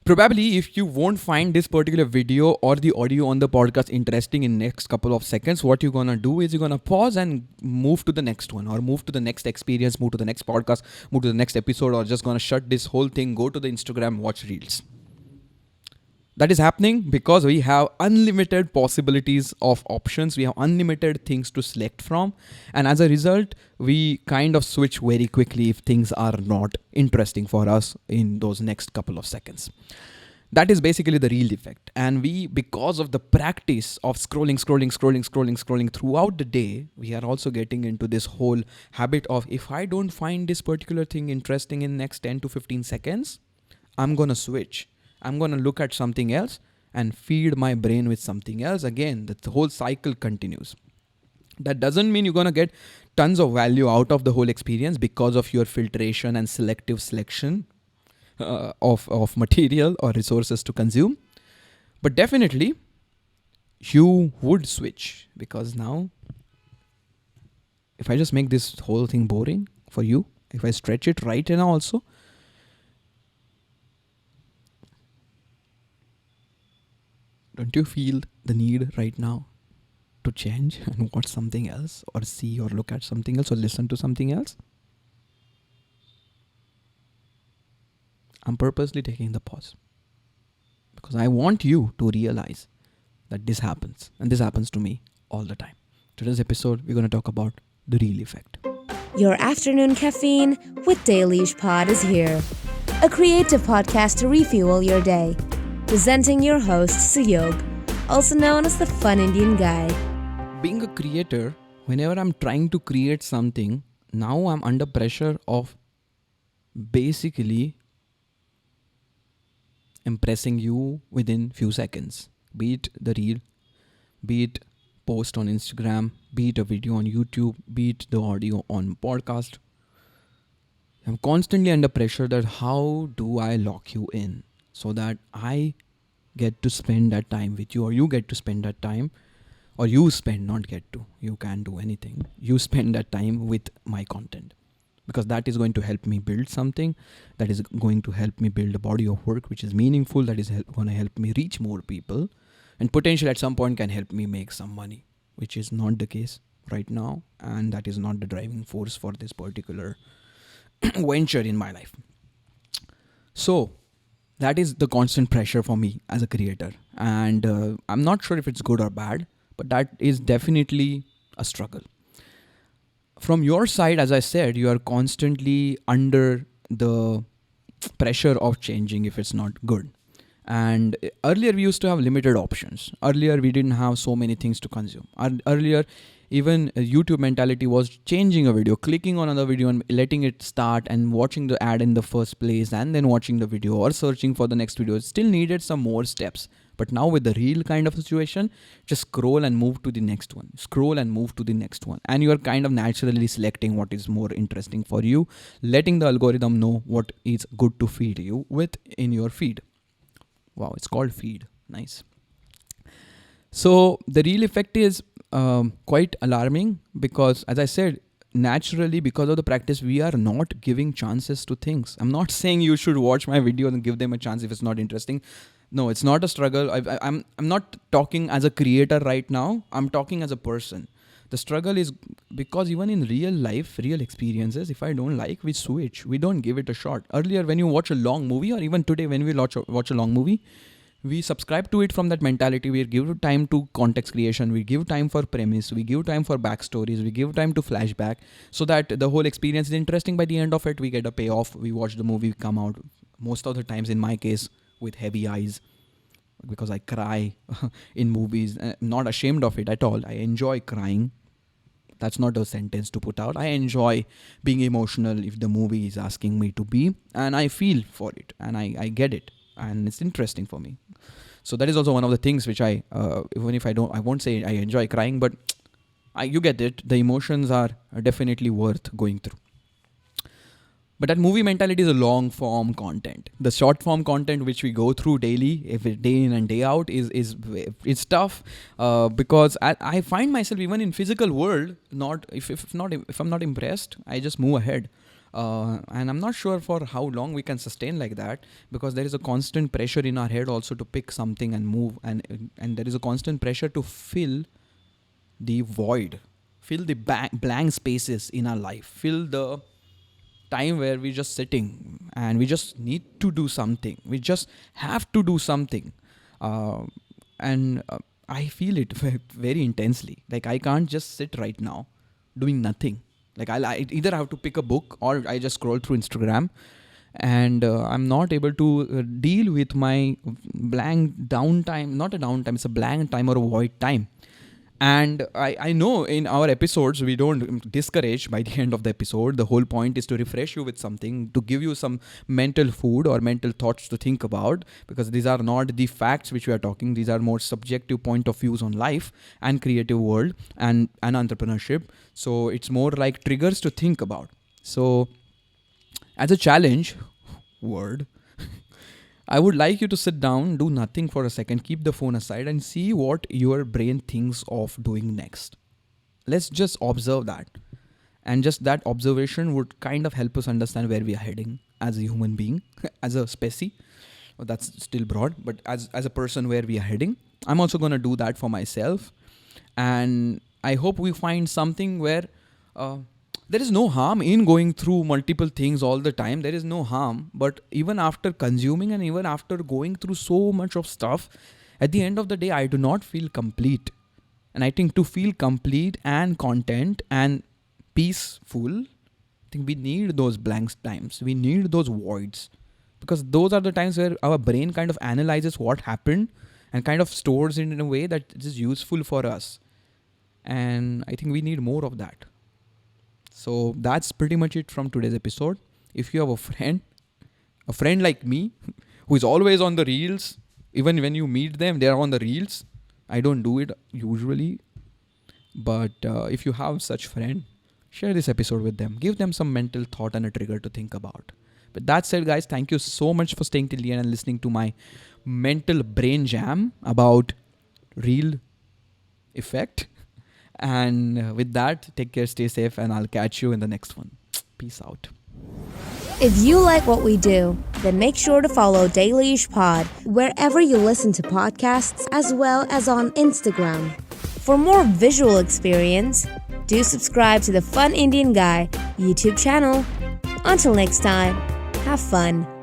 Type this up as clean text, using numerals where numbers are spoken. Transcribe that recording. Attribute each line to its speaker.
Speaker 1: Probably if you won't find this particular video or the audio on the podcast interesting in next couple of seconds, what you're gonna do is you're gonna pause and move to the next one, or move to the next experience, move to the next podcast, move to the next episode, or just gonna shut this whole thing, go to the Instagram, watch reels. That is happening because we have unlimited possibilities of options. We have unlimited things to select from. And as a result, we kind of switch very quickly if things are not interesting for us in those next couple of seconds. That is basically the reel effect. And we, because of the practice of scrolling throughout the day, we are also getting into this whole habit of, if I don't find this particular thing interesting in next 10 to 15 seconds, I'm going to switch. I'm going to look at something else and feed my brain with something else. Again, the whole cycle continues. That doesn't mean you're going to get tons of value out of the whole experience because of your filtration and selective selection of material or resources to consume. But definitely, you would switch, because now, if I just make this whole thing boring for you, if I stretch it right now also, don't you feel the need right now to change and watch something else, or see or look at something else, or listen to something else? I'm purposely taking the pause because I want you to realize that this happens, and this happens to me all the time. Today's episode, we're going to talk about the reel effect.
Speaker 2: Your afternoon caffeine with Dailysh Pod is here. A creative podcast to refuel your day. Presenting your host, Suyog, also known as the Fun Indian Guy.
Speaker 1: Being a creator, whenever I'm trying to create something, now I'm under pressure of basically impressing you within few seconds. Be it the reel, be it post on Instagram, be it a video on YouTube, be it the audio on podcast. I'm constantly under pressure that how do I lock you in so that I get to spend that time with you, or you get to spend that time, or you spend, not get to, you can't do anything. You spend that time with my content, because that is going to help me build something, that is going to help me build a body of work which is meaningful, that is going to help me reach more people, and potentially at some point can help me make some money, which is not the case right now, and that is not the driving force for this particular venture in my life. So that is the constant pressure for me as a creator, and I'm not sure if it's good or bad, but that is definitely a struggle. From your side, as I said, you are constantly under the pressure of changing if it's not good. And earlier we used to have limited options. Earlier we didn't have so many things to consume. Earlier, even YouTube mentality was changing a video, clicking on another video and letting it start and watching the ad in the first place and then watching the video or searching for the next video. It still needed some more steps. But now with the reel kind of situation, just scroll and move to the next one. Scroll and move to the next one. And you're kind of naturally selecting what is more interesting for you, letting the algorithm know what is good to feed you with in your feed. Wow, it's called feed. Nice. So the reel effect is quite alarming because, as I said, naturally, because of the practice, we are not giving chances to things. I'm not saying you should watch my video and give them a chance if it's not interesting. No, it's not a struggle. I'm not talking as a creator right now. I'm talking as a person. The struggle is because even in real life, real experiences, if I don't like, we switch. We don't give it a shot. Earlier, when you watch a long movie, or even today when we watch a long movie, we subscribe to it from that mentality. We give time to context creation. We give time for premise. We give time for backstories. We give time to flashback so that the whole experience is interesting. By the end of it, we get a payoff. We watch the movie come out. Most of the times, in my case, with heavy eyes, because I cry in movies. I'm not ashamed of it at all. I enjoy crying. That's not a sentence to put out. I enjoy being emotional if the movie is asking me to be, and I feel for it, and I get it, and it's interesting for me. So that is also one of the things which I, even if I won't say I enjoy crying, but you get it. The emotions are definitely worth going through. But that movie mentality is a long form content. The short form content which we go through daily, day in and day out, is tough because I find myself even in physical world, if I'm not impressed, I just move ahead. And I'm not sure for how long we can sustain like that, because there is a constant pressure in our head also to pick something and move, and there is a constant pressure to fill the void, fill the blank spaces in our life, fill the time where we just sitting and we just need to do something, we just have to do something. uh, and I feel it very intensely. Like, I can't just sit right now doing nothing. Like, I either have to pick a book or I just scroll through Instagram, and I'm not able to deal with my blank downtime. Not a downtime, it's a blank time or a void time. And I know in our episodes we don't discourage by the end of the episode. The whole point is to refresh you with something, to give you some mental food or mental thoughts to think about, because these are not the facts which we are talking. These are more subjective point of views on life and creative world and entrepreneurship. So it's more like triggers to think about. So as a challenge, word, I would like you to sit down, do nothing for a second, keep the phone aside, and see what your brain thinks of doing next. Let's just observe that. And just that observation would kind of help us understand where we are heading as a human being, as a specie. Well, that's still broad, but as a person, where we are heading. I'm also going to do that for myself. And I hope we find something where there is no harm in going through multiple things all the time. There is no harm. But even after consuming and even after going through so much of stuff, at the end of the day, I do not feel complete. And I think to feel complete and content and peaceful, I think we need those blank times. We need those voids. Because those are the times where our brain kind of analyzes what happened and kind of stores it in a way that is useful for us. And I think we need more of that. So that's pretty much it from today's episode. If you have a friend like me, who is always on the reels, even when you meet them, they are on the reels. I don't do it usually. But if you have such friend, share this episode with them. Give them some mental thought and a trigger to think about. But that said, guys, thank you so much for staying till the end and listening to my mental brain jam about reel effect. And with that, take care, stay safe, and I'll catch you in the next one. Peace out.
Speaker 2: If you like what we do, then make sure to follow Dailyish Pod wherever you listen to podcasts, as well as on Instagram. For more visual experience, do subscribe to the Fun Indian Guy YouTube channel. Until next time, have fun.